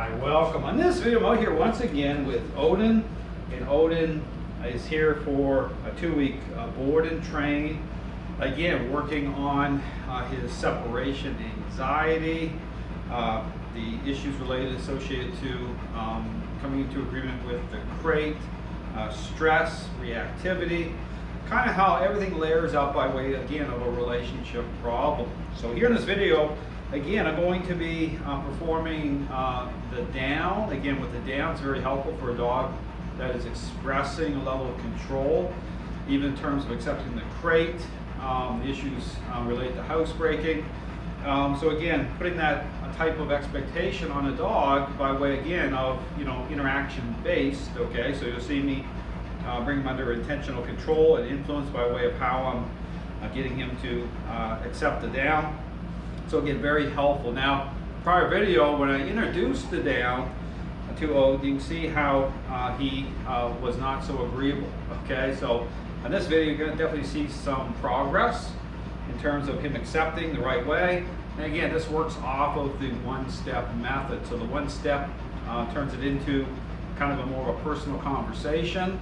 Hi, welcome. On this video, I'm out here once again with Oden, and Oden is here for a 2-week board and train. Again, working on his separation anxiety, the issues associated to coming into agreement with the crate, stress, reactivity, kind of how everything layers out by way, again, of a relationship problem. So here in this video, again, I'm going to be performing the down. Again, with the down, it's very helpful for a dog that is expressing a level of control, even in terms of accepting the crate, issues related to housebreaking. So again, putting that type of expectation on a dog by way, again, of, interaction based, okay? So you'll see me bring him under intentional control and influence by way of how I'm getting him to accept the down. So again, very helpful. Now, prior video, when I introduced the down to Oden, you can see how he was not so agreeable, okay? So in this video, you're gonna definitely see some progress in terms of him accepting the right way. And again, this works off of the one-step method. So the one step turns it into kind of a more of a personal conversation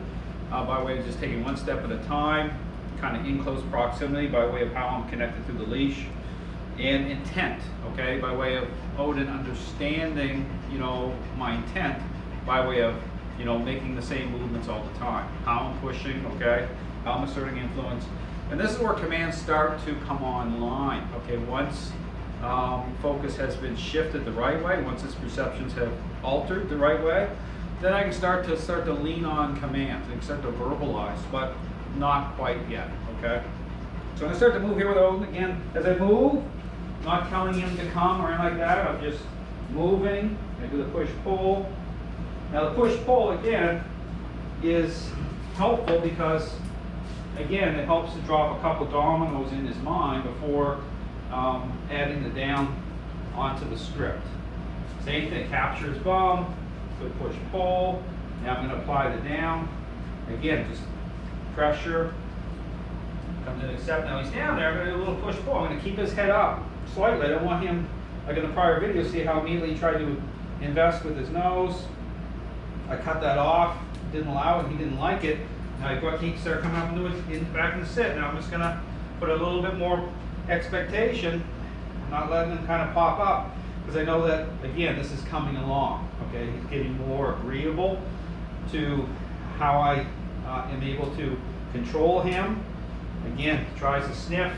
by way of just taking one step at a time, kind of in close proximity by way of how I'm connected to the leash. And intent, okay, by way of Oden understanding, my intent by way of, making the same movements all the time. How I'm pushing, okay, how I'm asserting influence. And this is where commands start to come online, okay, once focus has been shifted the right way, once his perceptions have altered the right way, then I can start to lean on commands and start to verbalize, but not quite yet, okay? So I'm gonna start to move here with Oden again. As I move, not telling him to come or anything like that. I'm just moving. I do the push-pull. Now the push-pull, again, is helpful because, again, it helps to drop a couple dominoes in his mind before adding the down onto the script. Same thing, capture his bum, good push-pull. Now I'm going to apply the down. Again, just pressure. Comes in accept. Now he's down there. I'm going to do a little push-pull. I'm going to keep his head up slightly. I don't want him, like in the prior video, see how immediately he tried to invest with his nose. I cut that off, didn't allow it, he didn't like it. Now he started coming up into it back in the sit. Now I'm just going to put a little bit more expectation, not letting him kind of pop up, because I know that, again, this is coming along. Okay, he's getting more agreeable to how I am able to control him. Again, he tries to sniff,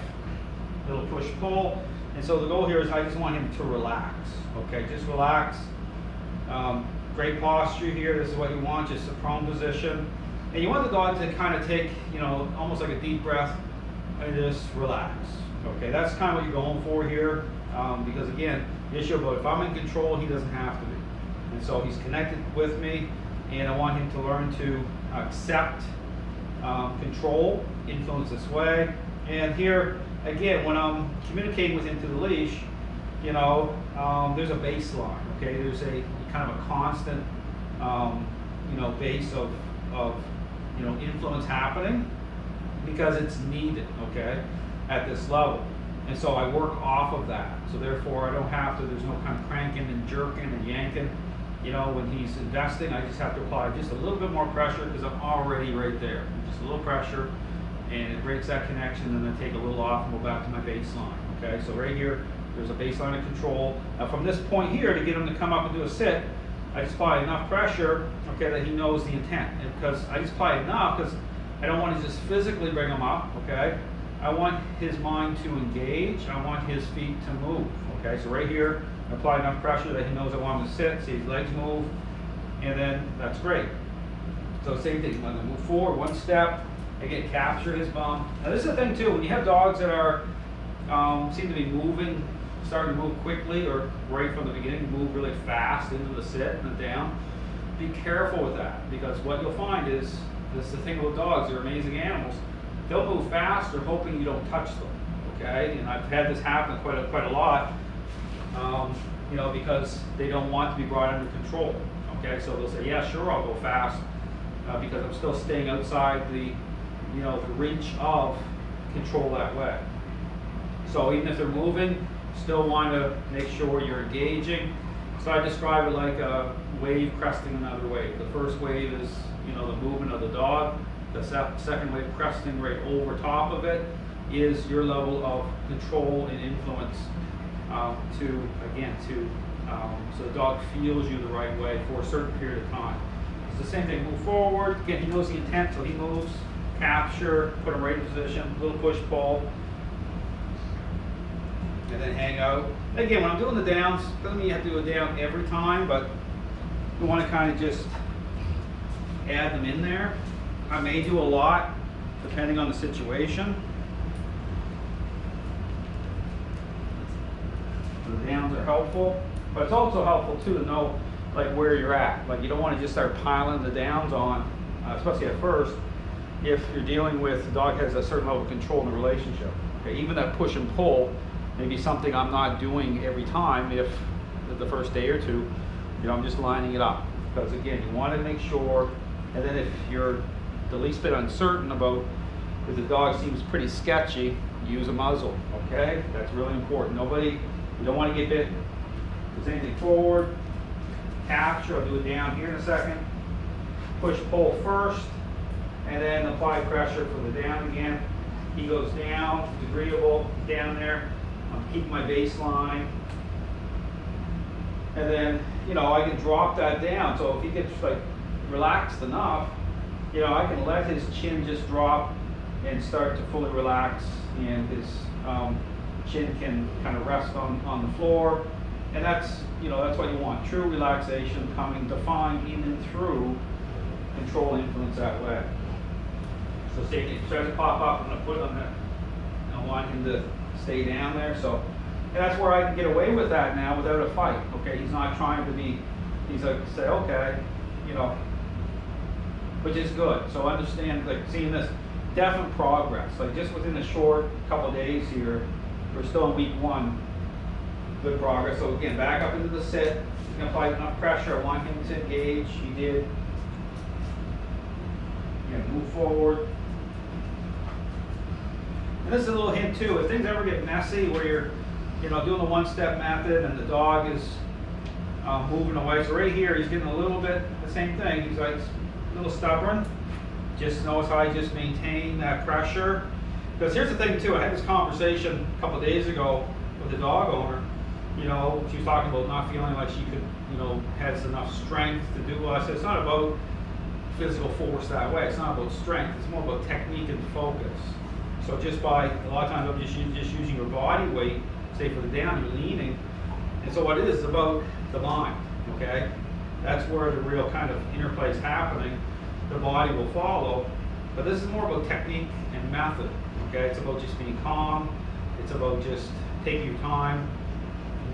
little push-pull. And so the goal here is I just want him to relax, okay? Just relax. Great posture here. This is what you want, just a prone position. And you want the dog to kind of take, almost like a deep breath and just relax, okay? That's kind of what you're going for here because, again, the issue about if I'm in control, he doesn't have to be. And so he's connected with me, and I want him to learn to accept control, influence this way. And here, again, when I'm communicating with him through the leash, there's a baseline, okay? There's a kind of a constant, base of influence happening because it's needed, okay, at this level. And so I work off of that. So therefore, I don't have to, there's no kind of cranking and jerking and yanking. When he's investing, I just have to apply just a little bit more pressure because I'm already right there. Just a little pressure, and it breaks that connection, and then I take a little off and go back to my baseline, okay? So right here, there's a baseline of control. Now from this point here, to get him to come up and do a sit, I just apply enough pressure, okay, that he knows the intent. And because I just apply enough, because I don't want to just physically bring him up, okay? I want his mind to engage. I want his feet to move, okay? So right here, I apply enough pressure that he knows I want him to sit, see his legs move, and then that's great. So same thing, when I move forward, one step, again, capture his bum. Now this is the thing too, when you have dogs that are, seem to be moving, starting to move quickly, or right from the beginning, move really fast into the sit and the down, be careful with that, because what you'll find is, this is the thing with dogs, they're amazing animals, they'll move fast, they're hoping you don't touch them, okay? And I've had this happen quite a lot, because they don't want to be brought under control, okay? So they'll say, yeah, sure, I'll go fast, because I'm still staying outside the reach of control that way. So even if they're moving, still want to make sure you're engaging. So I describe it like a wave cresting another wave. The first wave is, you know, the movement of the dog. The second wave cresting right over top of it is your level of control and influence so the dog feels you the right way for a certain period of time. It's the same thing, move forward. Again, he knows the intent, so he moves, capture, put him right in position, little push pull, and then hang out. Again, when I'm doing the downs, doesn't mean you have to do a down every time, but you want to kind of just add them in there. I may do a lot, depending on the situation. The downs are helpful, but it's also helpful too to know like where you're at. Like you don't want to just start piling the downs on, especially at first, if you're dealing with the dog has a certain level of control in the relationship. Okay, even that push and pull may be something I'm not doing every time. If the first day or two, you know, I'm just lining it up because again, you want to make sure. And then if you're the least bit uncertain about if the dog seems pretty sketchy, use a muzzle. Okay, that's really important. You don't want to get bit. Do same thing forward, capture. I'll do it down here in a second. Push, pull first, and then apply pressure for the down again. He goes down, it's agreeable, down there. I'm keeping my baseline. And then, you know, I can drop that down. So if he gets like relaxed enough, you know, I can let his chin just drop and start to fully relax, and his chin can kind of rest on the floor. And that's, you know, that's what you want. True relaxation coming defined in and through control influence that way. So say it starts to pop up, I'm going to put it on there. I want him to stay down there. So and that's where I can get away with that now without a fight. Okay, he's not trying to be, he's like, say, okay, you know, which is good. So understand, like seeing this definite progress. Like just within a short couple of days here, we're still in week 1. Good progress. So again, back up into the sit. He's going to apply enough pressure. I want him to engage. He did. Again, move forward. And this is a little hint too. If things ever get messy where you're, you know, doing the one-step method and the dog is moving away. So right here, he's getting a little bit the same thing. He's like a little stubborn. Just notice how I just maintain that pressure. Because here's the thing too. I had this conversation a couple of days ago with the dog owner. You know, she was talking about not feeling like she could, you know, has enough strength to do well. I said it's not about physical force that way. It's not about strength. It's more about technique and focus. So just by a lot of times I'm just using your body weight, say for the down, you're leaning. And so what it is about the mind, okay? That's where the real kind of interplay is happening. The body will follow, but this is more about technique and method, okay? It's about just being calm. It's about just taking your time.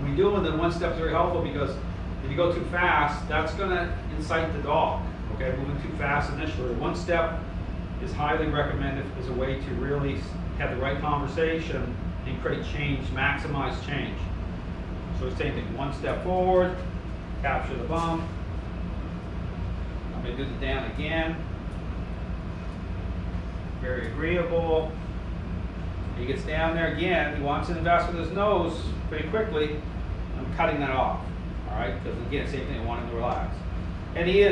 When you do it, then one step is very helpful because if you go too fast, that's going to incite the dog, okay? Moving too fast initially. One step is highly recommended as a way to really have the right conversation and create change, maximize change. So same thing, one step forward, capture the bump. I'm going to do the down again. Very agreeable. He gets down there again. He wants to invest with his nose pretty quickly. I'm cutting that off. All right, because again, same thing. I want him to relax, and he is.